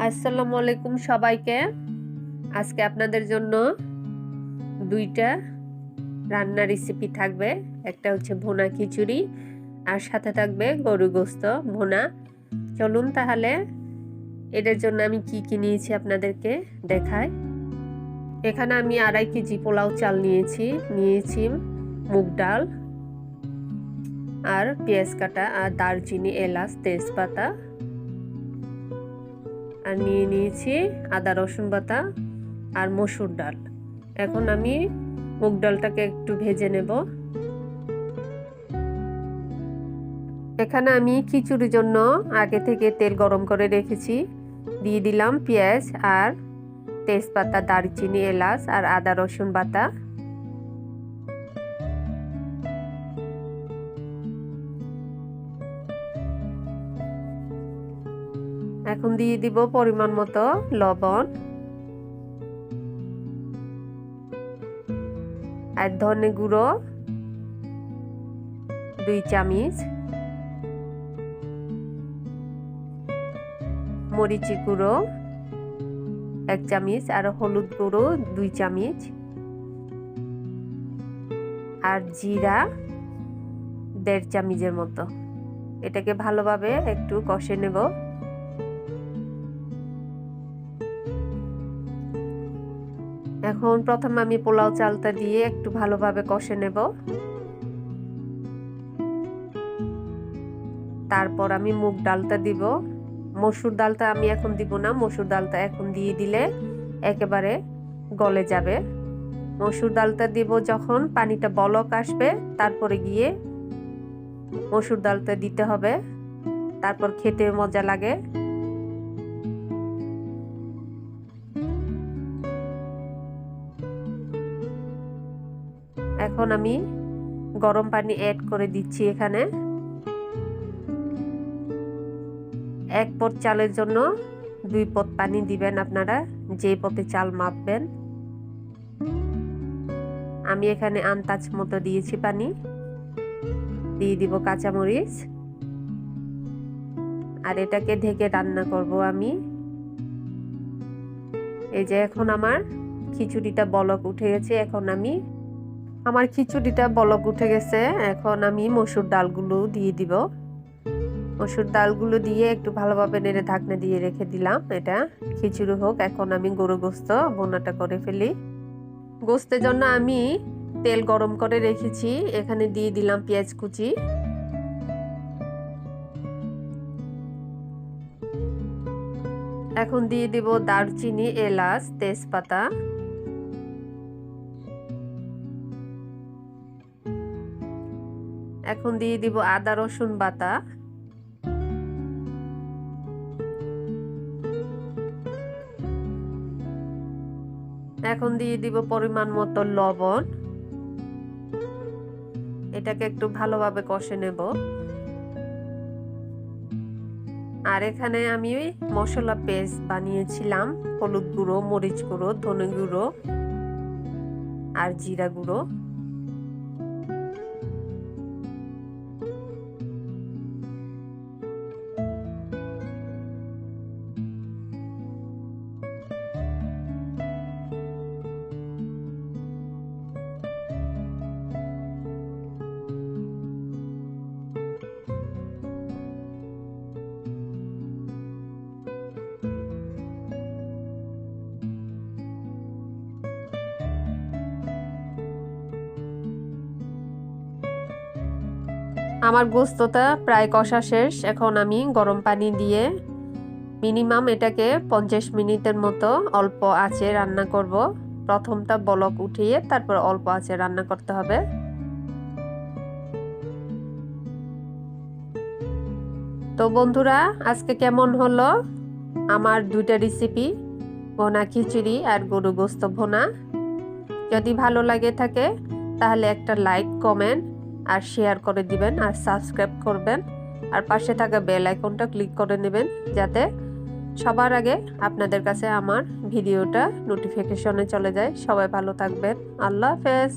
আসসালামু আলাইকুম সবাইকে। আজকে আপনাদের জন্য দুইটা রান্না রেসিপি থাকবে। একটা হচ্ছে ভুনা খিচুড়ি আর সাথে থাকবে গরু গোস্ত ভুনা। চলুন তাহলে এটার জন্য আমি কি নিয়েছি আপনাদেরকে দেখাই। এখানে আমি 2.5 কেজি পোলাও চাল নিয়েছি মুগ ডাল আর পেঁয়াজ কাটা আর দারচিনি, এলাচ, তেজপাতা, আর নিয়েছি আদা রসুন বাটা আর মসুর ডাল। এখন আমি মুগ ডালটাকে একটু ভেজে নেব। এখানে আমি খিচুড়ির জন্য আগে থেকে তেল গরম করে রেখেছি। দিয়ে দিলাম পেঁয়াজ আর তেজপাতা, দারচিনি, এলাচ আর আদা রসুন বাটা। এখন দিয়ে দিব পরিমাণ মতো লবণ আর ধনে গুঁড়ো 2 চামচ, মরিচ গুঁড়ো 1 চামচ আর হলুদ গুঁড়ো 2 চামচ আর জিরা 1.5 চামচের মতো। এটাকে ভালোভাবে একটু কষে নেব। এখন প্রথম আমি পোলাও চালটা দিয়ে একটু ভালোভাবে কষে নেব। তারপর আমি মুগ ডালটা দিব। মসুর ডালটা আমি এখন দিব না, মসুর ডালটা এখন দিয়ে দিলে একেবারে গলে যাবে। মসুর ডালটা দিব যখন পানিটা বলক আসবে, তারপরে গিয়ে মসুর ডালটা দিতে হবে, তারপর খেতে মজা লাগে। এখন আমি গরম পানি অ্যাড করে দিচ্ছি। এখানে 1 পট চালের জন্য 2 পট পানি দিবেন আপনারা, যে পটে চাল মাপবেন। আমি এখানে আন্দাজ মতো দিয়েছি পানি। দিয়ে দিব কাঁচামরিচ আর এটাকে ঢেকে রান্না করব আমি। এই যে এখন আমার খিচুড়িটা বলক উঠে গেছে। আমার খিচুড়িটা বলক উঠে গেছে। এখন আমি মসুর ডালগুলো দিয়ে দিব। মসুর ডালগুলো দিয়ে একটু ভালোভাবে নেড়ে ঢাকনা দিয়ে রেখে দিলাম। এটা খিচুড়ি হোক। এখন আমি গরু গোস্ত ভুনাটা করে ফেলি। গোস্তের জন্য আমি তেল গরম করে রেখেছি। এখানে দিয়ে দিলাম পেঁয়াজ কুচি, এখন দিয়ে দিব দারচিনি, এলাচ, তেজপাতা, এখন দিয়ে দিব আদা রসুন বাটা, এখন দিয়ে দিব পরিমাণ মতো লবণ। এটাকে একটু ভালোভাবে কষে নেব। আর এখানে আমি মশলা পেস্ট বানিয়েছিলাম, হলুদ গুঁড়ো, মরিচ গুঁড়ো, ধনে গুঁড়ো আর জিরা গুঁড়ো। আমার গোস্তটা প্রায় কষা শেষ। এখন আমি গরম পানি দিয়ে মিনিমাম এটাকে 50 মিনিটের মতো অল্প আঁচে রান্না করব। প্রথমটা বলক উঠিয়ে তারপর অল্প আঁচে রান্না করতে হবে। তো বন্ধুরা, আজকে কেমন হলো আমার 2টা রেসিপি, ভুনা খিচুড়ি আর গরু গোস্ত ভুনা? যদি ভালো লাগে থাকে তাহলে একটা লাইক, কমেন্ট আর শেয়ার করে দিবেন আর সাবস্ক্রাইব করবেন। আর পাশে থাকা বেল আইকনটা ক্লিক করে নেবেন, যাতে সবার আগে আপনাদের কাছে আমার ভিডিওটা নোটিফিকেশনে চলে যায়। সবাই ভালো থাকবেন। আল্লাহ হাফেজ।